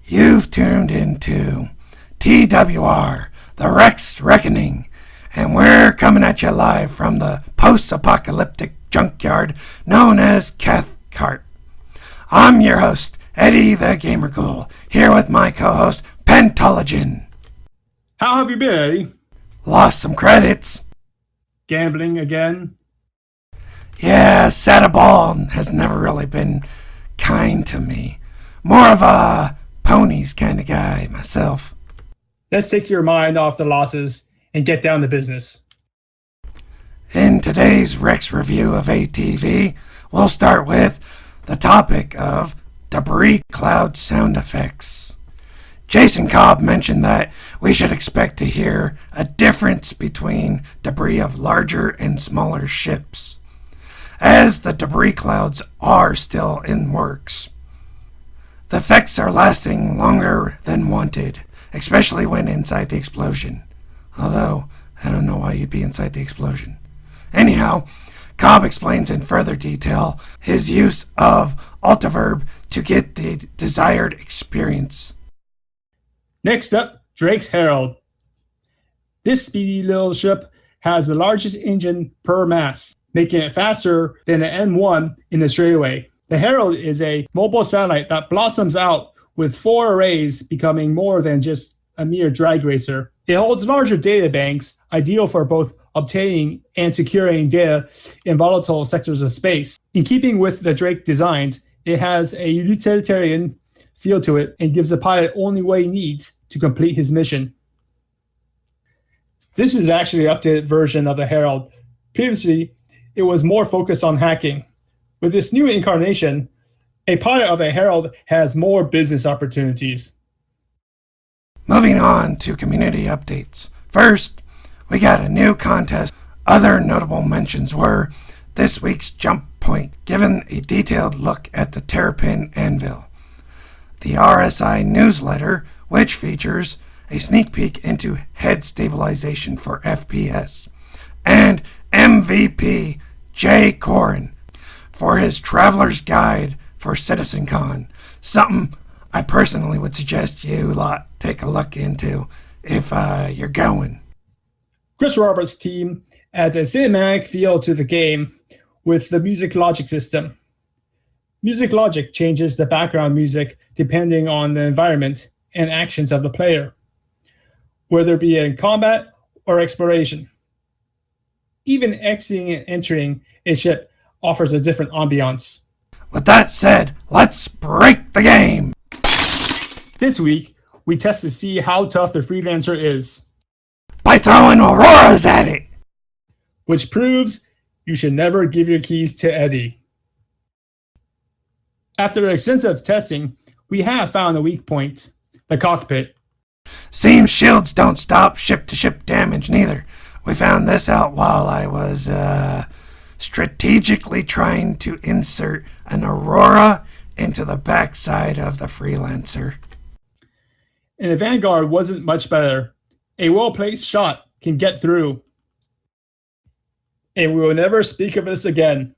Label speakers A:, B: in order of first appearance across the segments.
A: You've tuned into TWR, the Wrecs Reckoning, and we're coming at you live from the post-apocalyptic junkyard known as Cathcart. I'm your host, Eddie the Gamer Ghoul, here with my co-host, Pentologen.
B: How have you been, Eddie?
A: Lost some credits.
B: Gambling again?
A: Yeah, Sadaball has never really been kind to me. More of a ponies kind of guy myself.
B: Let's take your mind off the losses and get down to business.
A: In today's Wrecs review of ATV, we'll start with the topic of debris cloud sound effects. Jason Cobb mentioned that we should expect to hear a difference between debris of larger and smaller ships, as the debris clouds are still in works. The effects are lasting longer than wanted, especially when inside the explosion. Although, I don't know why you'd be inside the explosion. Anyhow, Cobb explains in further detail his use of Altiverb to get the desired experience.
B: Next up, Drake's Herald. This speedy little ship has the largest engine per mass, making it faster than the M1 in the straightaway. The Herald is a mobile satellite that blossoms out with 4 arrays, becoming more than just a mere drag racer. It holds larger data banks, ideal for both obtaining and securing data in volatile sectors of space. In keeping with the Drake designs, it has a utilitarian feel to it and gives the pilot only what he needs to complete his mission. This is actually an updated version of the Herald. Previously, it was more focused on hacking. With this new incarnation, a pilot of a Herald has more business opportunities.
A: Moving on to community updates. First, we got a new contest. Other notable mentions were this week's Jump Point, given a detailed look at the Terrapin Anvil, the RSI newsletter, which features a sneak peek into head stabilization for FPS, and MVP Jay Corin for his Traveler's Guide for CitizenCon, something I personally would suggest you lot take a look into if you're going.
B: Chris Roberts' team adds a cinematic feel to the game with the Music Logic system. Music Logic changes the background music depending on the environment and actions of the player, whether it be in combat or exploration. Even exiting and entering a ship offers a different ambiance.
A: With that said, let's break the game!
B: This week, we test to see how tough the Freelancer is,
A: by throwing auroras at it!
B: Which proves you should never give your keys to Eddie. After extensive testing, we have found a weak point, the cockpit.
A: Seems shields don't stop ship-to-ship damage neither. We found this out while I was strategically trying to insert an aurora into the backside of the Freelancer.
B: And the Vanguard wasn't much better. A well-placed shot can get through. And we will never speak of this again.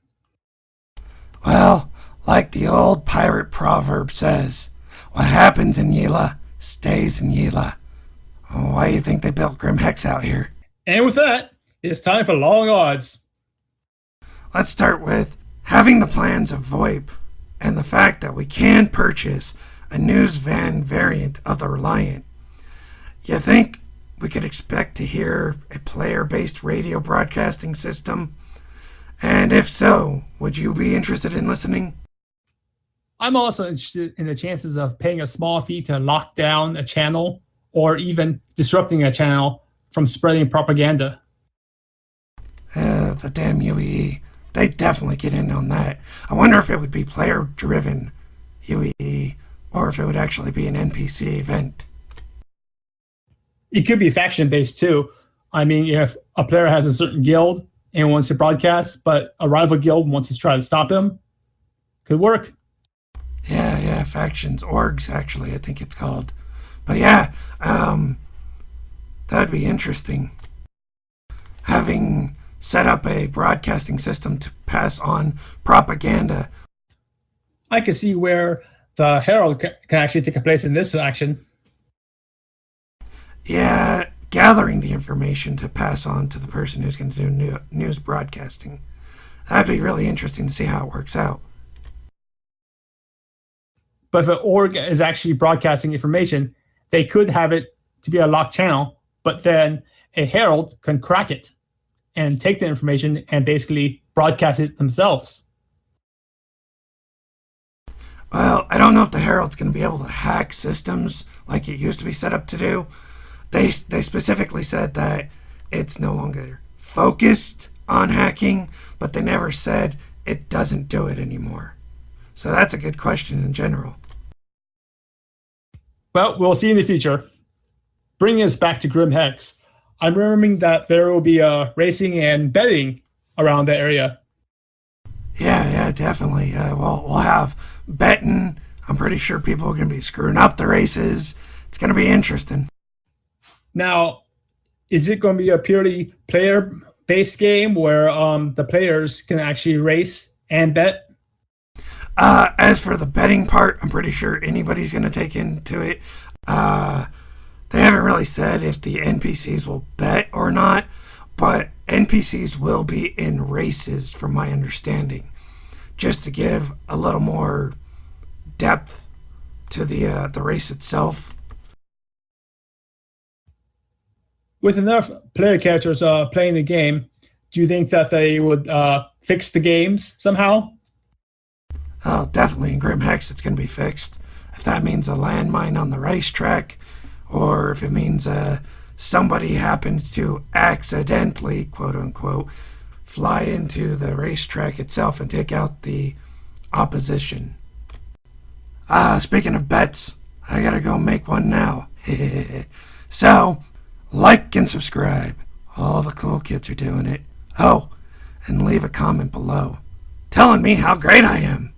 A: Well, like the old pirate proverb says, what happens in Yela stays in Yela. Why do you think they built Grim Hex out here?
B: And with that, it's time for long odds.
A: Let's start with having the plans of VoIP and the fact that we can purchase a news van variant of the Reliant. You think we could expect to hear a player-based radio broadcasting system? And if so, would you be interested in listening?
B: I'm also interested in the chances of paying a small fee to lock down a channel or even disrupting a channel from spreading propaganda.
A: The damn UEE. They definitely get in on that. I wonder if it would be player-driven UEE or if it would actually be an NPC event.
B: It could be faction-based too. I mean, if a player has a certain guild and wants to broadcast, but a rival guild wants to try to stop him, could work.
A: Yeah, factions, orgs actually, I think it's called. But yeah, that'd be interesting. Having set up a broadcasting system to pass on propaganda.
B: I can see where the Herald can actually take a place in this action.
A: Yeah, gathering the information to pass on to the person who's going to do news broadcasting. That'd be really interesting to see how it works out.
B: But if an org is actually broadcasting information, they could have it to be a locked channel, but then a Herald can crack it and take the information and basically broadcast it themselves.
A: Well, I don't know if the Herald's going to be able to hack systems like it used to be set up to do. They specifically said that it's no longer focused on hacking, but they never said it doesn't do it anymore. So that's a good question in general.
B: Well, we'll see in the future. Bringing us back to Grim Hex, I'm remembering that there will be racing and betting around the area.
A: Yeah, definitely. We'll have betting. I'm pretty sure people are going to be screwing up the races. It's going to be interesting.
B: Now, is it going to be a purely player-based game where the players can actually race and bet?
A: As for the betting part, I'm pretty sure anybody's going to take into it. They haven't really said if the NPCs will bet or not, but NPCs will be in races from my understanding, just to give a little more depth to the race itself.
B: With enough player characters playing the game, do you think that they would fix the games somehow?
A: Oh, definitely in Grim Hex it's going to be fixed. If that means a landmine on the racetrack, or if it means somebody happens to accidentally, quote unquote, fly into the racetrack itself and take out the opposition. Speaking of bets, I gotta go make one now. So, like and subscribe. All the cool kids are doing it. Oh, and leave a comment below telling me how great I am.